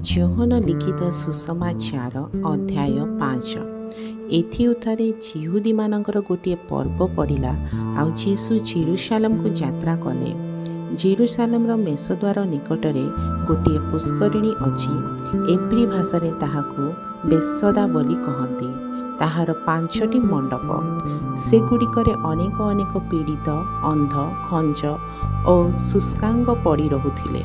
ଯୋହନ ଲିଖିତ ସୁସମାଚାର ଅଧ୍ୟାୟ 5। ଏଥି ଉତ୍ତାରେ ଯିହୁଦୀମାନଙ୍କର ଗୋଟିଏ ପର୍ବ ପଡ଼ିଲା। ଆଉ ଯୀଶୁ ଜେରୁସାଲେମକୁ ଯାତ୍ରା କଲେ। ଜେରୁସାଲେମର ମେଷଦ୍ୱାର ନିକଟରେ ଗୋଟିଏ ପୁଷ୍କରିଣୀ ଅଛି। ଏବ୍ରୀ ଭାଷାରେ ତାହାକୁ ବେତ୍ସଦା ବୋଲି କହନ୍ତି। ତାହାର 5ଟି ମଣ୍ଡପ। ସେଗୁଡ଼ିକରେ ଅନେକ ଅନେକ ପୀଡ଼ିତ, ଅନ୍ଧ, ଖଞ୍ଜ ଓ ଶୁଷ୍କାଙ୍ଗ ପଡ଼ି ରହୁଥିଲେ।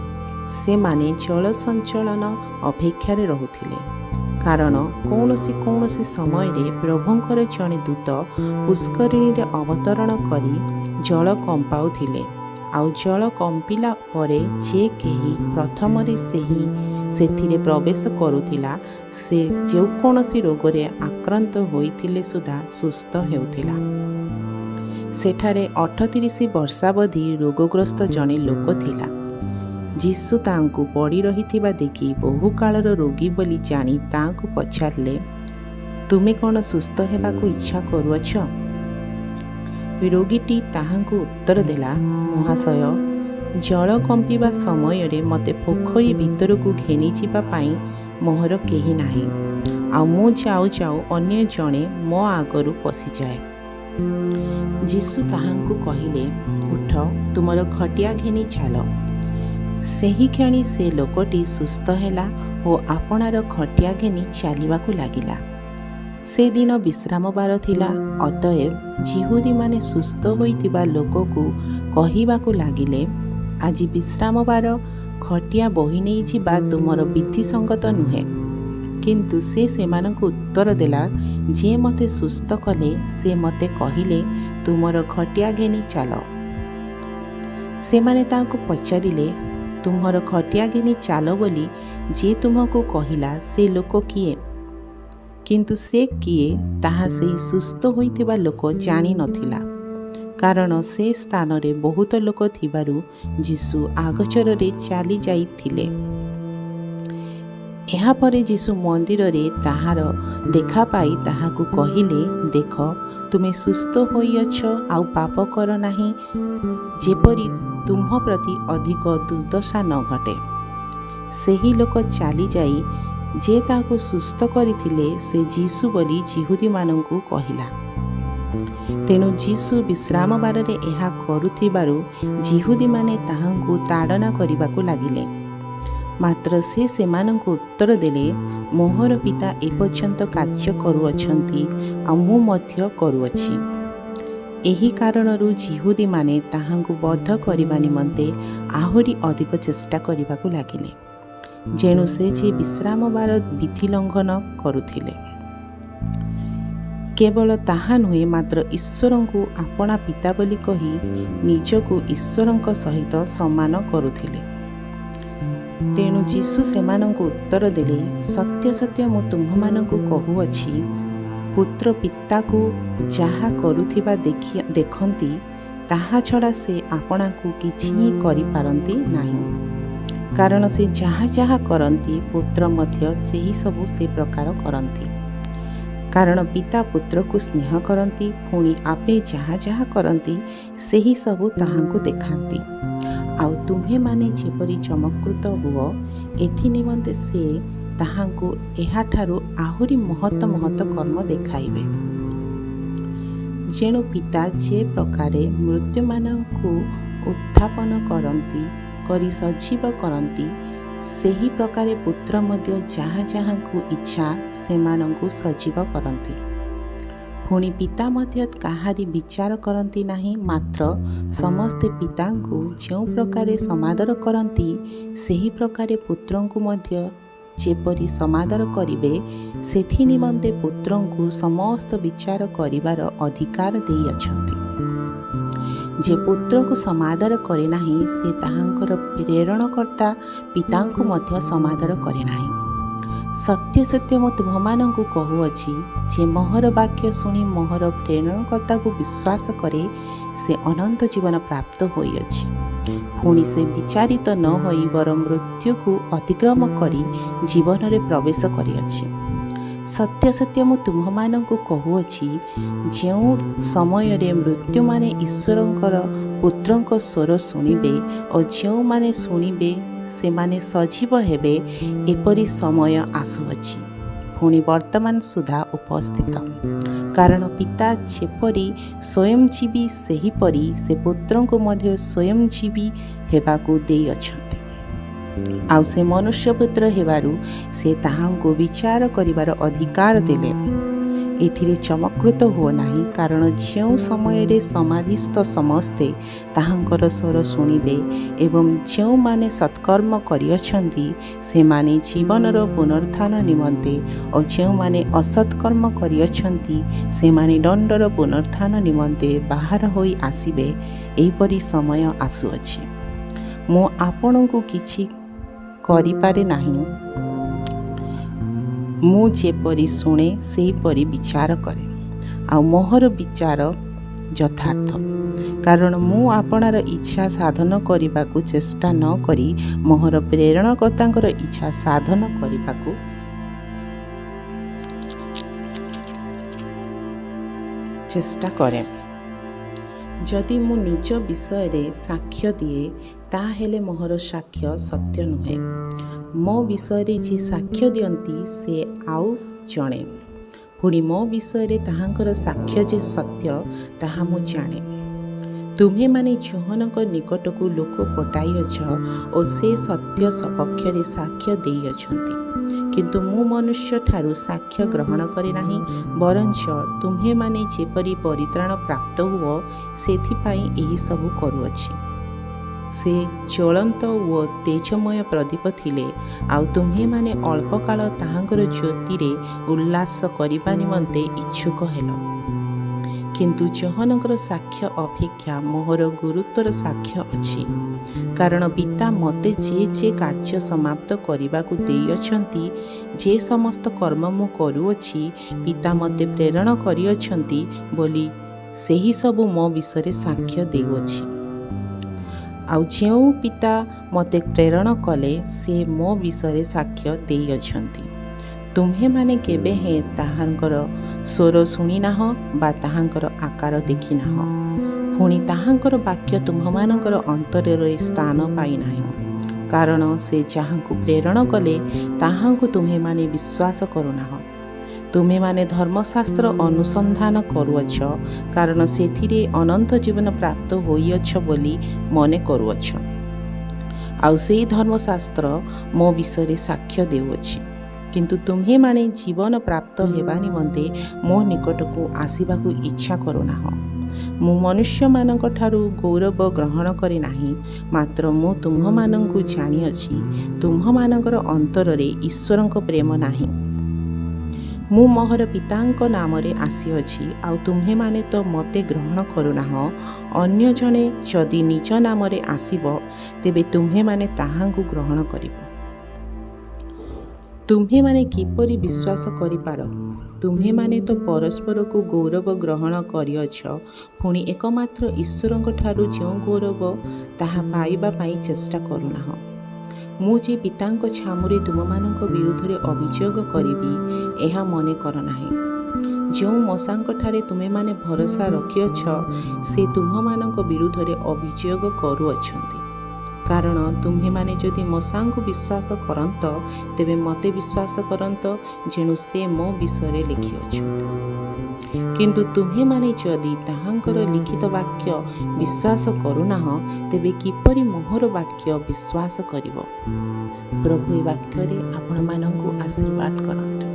ସେମାନେ ଜଳସଞ୍ଚଳନ ଅପେକ୍ଷାରେ ରହୁଥିଲେ, କାରଣ କୌଣସି ସମୟରେ ପ୍ରଭୁଙ୍କର ଜଣେ ଦୂତ ପୁଷ୍କରିଣୀରେ ଅବତରଣ କରି ଜଳ କମ୍ପାଉଥିଲେ। ଆଉ ଜଳ କମ୍ପିଲା ପରେ ଯେ କେହି ପ୍ରଥମରେ ସେଥିରେ ପ୍ରବେଶ କରୁଥିଲା, ସେ ଯେକୌଣସି ରୋଗରେ ଆକ୍ରାନ୍ତ ହୋଇଥିଲେ ସୁଦ୍ଧା ସୁସ୍ଥ ହେଉଥିଲା। ସେଠାରେ 38 ବର୍ଷାବଧି ରୋଗଗ୍ରସ୍ତ ଜଣେ ଲୋକ ଥିଲା। ଯୀଶୁ ତାଙ୍କୁ ପଡ଼ି ରହିଥିବା ଦେଖି ବହୁ କାଳର ରୋଗୀ ବୋଲି ଜାଣି ତାଙ୍କୁ ପଚାରିଲେ, ତୁମେ କ'ଣ ସୁସ୍ଥ ହେବାକୁ ଇଚ୍ଛା କରୁଅଛ? ରୋଗୀଟି ତାହାଙ୍କୁ ଉତ୍ତର ଦେଲା, ମହାଶୟ, ଜଳ କମ୍ପିବା ସମୟରେ ମୋତେ ପୋଖରୀ ଭିତରକୁ ଘେନିଯିବା ପାଇଁ ମୋହର କେହି ନାହିଁ। ଆଉ ମୁଁ ଯାଉ ଯାଉ ଅନ୍ୟ ଜଣେ ମୋ ଆଗରୁ ପଶିଯାଏ। ଯୀଶୁ ତାହାଙ୍କୁ କହିଲେ, ଉଠ, ତୁମର ଖଟିଆ ଘେନି ଚାଲ। ସେହି କ୍ଷଣି ସେ ଲୋକଟି ସୁସ୍ଥ ହେଲା ଓ ଆପଣାର ଖଟିଆ ଘେନି ଚାଲିବାକୁ ଲାଗିଲା। ସେଦିନ ବିଶ୍ରାମବାର ଥିଲା। ଅତଏବ ଯିହୁଦୀମାନେ ସୁସ୍ଥ ହୋଇଥିବା ଲୋକକୁ କହିବାକୁ ଲାଗିଲେ, ଆଜି ବିଶ୍ରାମବାର, ଖଟିଆ ବୋହି ନେଇଯିବା ତୁମର ବିଧିସଙ୍ଗତ ନୁହେଁ। କିନ୍ତୁ ସେ ସେମାନଙ୍କୁ ଉତ୍ତର ଦେଲା, ଯେ ମୋତେ ସୁସ୍ଥ କଲେ ସେ ମୋତେ କହିଲେ, ତୁମର ଖଟିଆ ଘେନି ଚାଲ। ସେମାନେ ତାଙ୍କୁ ପଚାରିଲେ, ତୁମର ଖଟିଆ ଘେନି ଚାଲ ବୋଲି ଯେ ତୁମକୁ କହିଲା ସେ ଲୋକ କିଏ? କିନ୍ତୁ ସେ କିଏ ତାହା ସେହି ସୁସ୍ଥ ହୋଇଥିବା ଲୋକ ଜାଣିନଥିଲା, କାରଣ ସେ ସ୍ଥାନରେ ବହୁତ ଲୋକ ଥିବାରୁ ଯୀଶୁ ଆଗୋଚରରେ ଚାଲି ଯାଇଥିଲେ। ଏହାପରେ ଯୀଶୁ ମନ୍ଦିରରେ ତାହାର ଦେଖା ପାଇ ତାହାକୁ କହିଲେ, ଦେଖ, ତୁମେ ସୁସ୍ଥ ହୋଇଅଛ, ଆଉ ପାପ କର ନାହିଁ, ଯେପରି ତୁମ୍ଭ ପ୍ରତି ଅଧିକ ଦୁର୍ଦ୍ଦଶା ନ ଘଟେ। ସେହି ଲୋକ ଚାଲିଯାଇ ଯେ ତାହାକୁ ସୁସ୍ଥ କରିଥିଲେ ସେ ଯୀଶୁ ବୋଲି ଯିହୁଦୀମାନଙ୍କୁ କହିଲା। ତେଣୁ ଯୀଶୁ ବିଶ୍ରାମବାରରେ ଏହା କରୁଥିବାରୁ ଯିହୁଦୀମାନେ ତାହାଙ୍କୁ ତାଡ଼ନା କରିବାକୁ ଲାଗିଲେ। ମାତ୍ର ସେ ସେମାନଙ୍କୁ ଉତ୍ତର ଦେଲେ, ମୋହର ପିତା ଏପର୍ଯ୍ୟନ୍ତ କାର୍ଯ୍ୟ କରୁଅଛନ୍ତି, ଆଉ ମୁଁ ମଧ୍ୟ କରୁଅଛି। ଏହି କାରଣରୁ ଯିହୁଦୀମାନେ ତାହାଙ୍କୁ ବଦ୍ଧ କରିବା ନିମନ୍ତେ ଆହୁରି ଅଧିକ ଚେଷ୍ଟା କରିବାକୁ ଲାଗିଲେ, ଯେଣୁ ସେ ଯେ ବିଶ୍ରାମବାର ବିଧି ଲଙ୍ଘନ କରୁଥିଲେ। କେବଳ ତାହା ନୁହେଁ, ମାତ୍ର ଈଶ୍ୱରଙ୍କୁ ଆପଣା ପିତା ବୋଲି କହି ନିଜକୁ ଈଶ୍ୱରଙ୍କ ସହିତ ସମାନ କରୁଥିଲେ। ତେଣୁ ଯୀଶୁ ସେମାନଙ୍କୁ ଉତ୍ତର ଦେଲେ, ସତ୍ୟ ସତ୍ୟ ମୁଁ ତୁମ୍ଭମାନଙ୍କୁ କହୁଅଛି, ପୁତ୍ର ପିତାକୁ ଯାହା କରୁଥିବା ଦେଖନ୍ତି, ତାହା ଛଡ଼ା ସେ ଆପଣାକୁ କିଛି ହିଁ କରିପାରନ୍ତି ନାହିଁ। କାରଣ ସେ ଯାହା ଯାହା କରନ୍ତି, ପୁତ୍ର ମଧ୍ୟ ସେହି ସବୁ ସେ ପ୍ରକାର କରନ୍ତି। କାରଣ ପିତା ପୁତ୍ରକୁ ସ୍ନେହ କରନ୍ତି, ପୁଣି ଆପେ ଯାହା ଯାହା କରନ୍ତି, ସେହି ସବୁ ତାହାଙ୍କୁ ଦେଖାନ୍ତି। ଆଉ ତୁମ୍ଭେମାନେ ଯେପରି ଚମତ୍କୃତ ହୁଅ, ଏଥି ନିମନ୍ତେ ସେ ତାହାଙ୍କୁ ଏହାଠାରୁ ଆହୁରି ମହତ କର୍ମ ଦେଖାଇବେ। ଯେଣୁ ପିତା ଯେ ପ୍ରକାରେ ମୃତ୍ୟୁମାନଙ୍କୁ ଉତ୍ଥାପନ କରି ସଜୀବ କରନ୍ତି, ସେହି ପ୍ରକାରେ ପୁତ୍ର ମଧ୍ୟ ଯାହାଙ୍କୁ ଇଚ୍ଛା ସେମାନଙ୍କୁ ସଜୀବ କରନ୍ତି। ପୁଣି ପିତା ମଧ୍ୟ କାହାରି ବିଚାର କରନ୍ତି ନାହିଁ, ମାତ୍ର ସମସ୍ତେ ପିତାଙ୍କୁ ଯେଉଁ ପ୍ରକାରେ ସମାଦର କରନ୍ତି, ସେହି ପ୍ରକାରେ ପୁତ୍ରଙ୍କୁ ମଧ୍ୟ ଯେପରି ସମାଦର କରିବେ, ସେଥି ନିମନ୍ତେ ପୁତ୍ରଙ୍କୁ ସମସ୍ତ ବିଚାର କରିବାର ଅଧିକାର ଦେଇଅଛନ୍ତି। ଯେ ପୁତ୍ରକୁ ସମାଦର କରେ ନାହିଁ, ସେ ତାହାଙ୍କର ପ୍ରେରଣକର୍ତ୍ତା ପିତାଙ୍କୁ ମଧ୍ୟ ସମାଦର କରେ ନାହିଁ। ସତ୍ୟ ସତ୍ୟ ମୁଁ ତୁମମାନଙ୍କୁ କହୁଅଛି, ଯେ ମୋହର ବାକ୍ୟ ଶୁଣି ମୋହର ପ୍ରେରଣକର୍ତ୍ତାକୁ ବିଶ୍ୱାସ କରେ, ସେ ଅନନ୍ତ ଜୀବନ ପ୍ରାପ୍ତ ହୋଇଅଛି। ପୁଣି ସେ ବିଚାରିତ ନ ହୋଇ ବରଂ ମୃତ୍ୟୁକୁ ଅତିକ୍ରମ କରି ଜୀବନରେ ପ୍ରବେଶ କରିଅଛି। ସତ୍ୟ ସତ୍ୟ ମୁଁ ତୁମ୍ଭମାନଙ୍କୁ କହୁଅଛି, ଯେଉଁ ସମୟରେ ମୃତ୍ୟୁମାନେ ଈଶ୍ୱରଙ୍କର ପୁତ୍ରଙ୍କ ସ୍ୱର ଶୁଣିବେ ଓ ଯେଉଁମାନେ ଶୁଣିବେ ସେମାନେ ସଜୀବ ହେବେ ଏପରି ସମୟ ଆସୁଅଛି, ପୁଣି ବର୍ତ୍ତମାନ ସୁଦ୍ଧା ଉପସ୍ଥିତ। କାରଣ ପିତା ଯେପରି ସ୍ୱୟଂଜୀବୀ ସେହିପରି ସେ ପୁତ୍ରଙ୍କୁ ମଧ୍ୟ ସ୍ୱୟଂଜୀବୀ ହେବାକୁ ଦେଇଅଛନ୍ତି। ଆଉ ସେ ମନୁଷ୍ୟପୁତ୍ର ହେବାରୁ ସେ ତାହାଙ୍କୁ ବିଚାର କରିବାର ଅଧିକାର ଦେଲେ। ଏଥିରେ ଚମତ୍କୃତ ହୁଅ ନାହିଁ, କାରଣ ଯେଉଁ ସମୟରେ ସମାଧିସ୍ଥ ସମସ୍ତେ ତାହାଙ୍କର ସ୍ୱର ଶୁଣିବେ ଏବଂ ଯେଉଁମାନେ ସତ୍କର୍ମ କରିଅଛନ୍ତି ସେମାନେ ଜୀବନର ପୁନରୁତ୍ଥାନ ନିମନ୍ତେ ଓ ଯେଉଁମାନେ ଅସତ୍କର୍ମ କରିଅଛନ୍ତି ସେମାନେ ଦଣ୍ଡର ପୁନରୁତ୍ଥାନ ନିମନ୍ତେ ବାହାର ହୋଇ ଆସିବେ। ଏହିପରି ସମୟ ଆସୁଅଛି। ମୁଁ ଆପଣଙ୍କୁ କିଛି କରିପାରେ ନାହିଁ। ମୁଁ ଯେପରି ଶୁଣେ ସେହିପରି ବିଚାର କରେ, ଆଉ ମୋହର ବିଚାର ଯଥାର୍ଥ। କାରଣ ମୁଁ ଆପଣାର ଇଚ୍ଛା ସାଧନ କରିବାକୁ ଚେଷ୍ଟା ନ କରି ମୋହର ପ୍ରେରଣକର୍ତ୍ତାଙ୍କର ଇଚ୍ଛା ସାଧନ କରିବାକୁ ଚେଷ୍ଟା କରେ। ଯଦି ମୁଁ ନିଜ ବିଷୟରେ ସାକ୍ଷ୍ୟ ଦିଏ, ତାହେଲେ ମୋହର ସାକ୍ଷ୍ୟ ସତ୍ୟ ନୁହେଁ। ମୋ ବିଷୟରେ ଯିଏ ସାକ୍ଷ୍ୟ ଦିଅନ୍ତି ସେ ଆଉ ଜଣେ, ପୁଣି ମୋ ବିଷୟରେ ତାହାଙ୍କର ସାକ୍ଷ୍ୟ ଯେ ସତ୍ୟ ତାହା ମୁଁ ଜାଣେ। ତୁମ୍ଭେମାନେ ଯୋହନଙ୍କ ନିକଟକୁ ଲୋକ ପଠାଇଅଛ ଓ ସେ ସତ୍ୟ ସପକ୍ଷରେ ସାକ୍ଷ୍ୟ ଦେଇଅଛନ୍ତି। କିନ୍ତୁ ମୁଁ ମନୁଷ୍ୟଠାରୁ ସାକ୍ଷ୍ୟ ଗ୍ରହଣ କରେ ନାହିଁ, ବରଞ୍ଚ ତୁମ୍ଭେମାନେ ଯେପରି ପରିତ୍ରାଣ ପ୍ରାପ୍ତ ହୁଅ ସେଥିପାଇଁ ଏହିସବୁ କରୁଅଛି। ସେ ଜ୍ୱଳନ୍ତ ଓ ତେଜମୟ ପ୍ରଦୀପ ଥିଲେ, ଆଉ ତୁମ୍ଭେମାନେ ଅଳ୍ପକାଳ ତାହାଙ୍କର ଜ୍ୟୋତିରେ ଉଲ୍ଲାସ କରିବା ନିମନ୍ତେ ଇଚ୍ଛୁକ ହେଲ। କିନ୍ତୁ ଯୋହନଙ୍କର ସାକ୍ଷ୍ୟ ଅପେକ୍ଷା ମୋହର ଗୁରୁତ୍ୱର ସାକ୍ଷ୍ୟ ଅଛି। କାରଣ ପିତା ମୋତେ ଯେ କାର୍ଯ୍ୟ ସମାପ୍ତ କରିବାକୁ ଦେଇଅଛନ୍ତି, ଯେ ସମସ୍ତ କର୍ମ ମୁଁ କରୁଅଛି ପିତା ମୋତେ ପ୍ରେରଣ କରିଅଛନ୍ତି ବୋଲି ସେହିସବୁ ମୋ ବିଷୟରେ ସାକ୍ଷ୍ୟ ଦେଉଅଛି। ଆଉ ଯେଉଁ ପିତା ମୋତେ ପ୍ରେରଣ କଲେ ସେ ମୋ ବିଷୟରେ ସାକ୍ଷ୍ୟ ଦେଇଅଛନ୍ତି। ତୁମ୍ଭେମାନେ କେବେ ହେଁ ତାହାଙ୍କର ସ୍ୱର ଶୁଣିନାହଁ ବା ତାହାଙ୍କର ଆକାର ଦେଖିନାହଁ, ପୁଣି ତାହାଙ୍କର ବାକ୍ୟ ତୁମ୍ଭମାନଙ୍କର ଅନ୍ତରରେ ସ୍ଥାନ ପାଇନାହିଁ। କାରଣ ସେ ଯାହାଙ୍କୁ ପ୍ରେରଣ କଲେ ତାହାଙ୍କୁ ତୁମ୍ଭେମାନେ ବିଶ୍ୱାସ କରୁନାହଁ। ତୁମେମାନେ ଧର୍ମଶାସ୍ତ୍ର ଅନୁସନ୍ଧାନ କରୁଅଛ, କାରଣ ସେଥିରେ ଅନନ୍ତ ଜୀବନ ପ୍ରାପ୍ତ ହୋଇଅଛ ବୋଲି ମନେ କରୁଅଛ। ଆଉ ସେହି ଧର୍ମଶାସ୍ତ୍ର ମୋ ବିଷୟରେ ସାକ୍ଷ୍ୟ ଦେଉଅଛି। କିନ୍ତୁ ତୁମ୍ଭେମାନେ ଜୀବନ ପ୍ରାପ୍ତ ହେବା ନିମନ୍ତେ ମୋ ନିକଟକୁ ଆସିବାକୁ ଇଚ୍ଛା କରୁନାହଁ। ମୁଁ ମନୁଷ୍ୟମାନଙ୍କ ଠାରୁ ଗୌରବ ଗ୍ରହଣ କରେ ନାହିଁ, ମାତ୍ର ମୁଁ ତୁମ୍ଭମାନଙ୍କୁ ଜାଣିଅଛି ତୁମ୍ଭମାନଙ୍କର ଅନ୍ତରରେ ଈଶ୍ୱରଙ୍କ ପ୍ରେମ ନାହିଁ। ମୁଁ ମୋହର ପିତାଙ୍କ ନାମରେ ଆସିଅଛି, ଆଉ ତୁମ୍ଭେମାନେ ତ ମୋତେ ଗ୍ରହଣ କରୁନାହଁ। ଅନ୍ୟ ଜଣେ ଯଦି ନିଜ ନାମରେ ଆସିବ, ତେବେ ତୁମ୍ଭେମାନେ ତାହାଙ୍କୁ ଗ୍ରହଣ କରିବ। ତୁମ୍ଭେମାନେ କିପରି ବିଶ୍ୱାସ କରିପାର? ତୁମ୍ଭେମାନେ ତ ପରସ୍ପରକୁ ଗୌରବ ଗ୍ରହଣ କରିଅଛ, ପୁଣି ଏକମାତ୍ର ଈଶ୍ୱରଙ୍କ ଠାରୁ ଯେଉଁ ଗୌରବ ତାହା ପାଇବା ପାଇଁ ଚେଷ୍ଟା କରୁନାହଁ। ମୁଁ ଯେ ପିତାଙ୍କ ଛାମୁରେ ତୁମମାନଙ୍କ ବିରୁଦ୍ଧରେ ଅଭିଯୋଗ କରିବି, ଏହା ମନେ କର ନାହିଁ। ଯେଉଁ ମଶାଙ୍କଠାରେ ତୁମେମାନେ ଭରସା ରଖିଅଛ, ସେ ତୁମ୍ଭମାନଙ୍କ ବିରୁଦ୍ଧରେ ଅଭିଯୋଗ କରୁଅଛନ୍ତି। କାରଣ ତୁମ୍ଭେମାନେ ଯଦି ମଶାଙ୍କୁ ବିଶ୍ୱାସ କରନ୍ତ, ତେବେ ମୋତେ ବିଶ୍ୱାସ କରନ୍ତ, ଯେଣୁ ସେ ମୋ ବିଷୟରେ ଲେଖିଅଛନ୍ତି। କିନ୍ତୁ ତୁମ୍ଭେମାନେ ଯଦି ତାହାଙ୍କର ଲିଖିତ ବାକ୍ୟ ବିଶ୍ୱାସ କରୁନାହଁ, ତେବେ କିପରି ମୋହର ବାକ୍ୟ ବିଶ୍ୱାସ କରିବ? ପ୍ରଭୁ ଏ ବାକ୍ୟରେ ଆପଣମାନଙ୍କୁ ଆଶୀର୍ବାଦ କରନ୍ତୁ।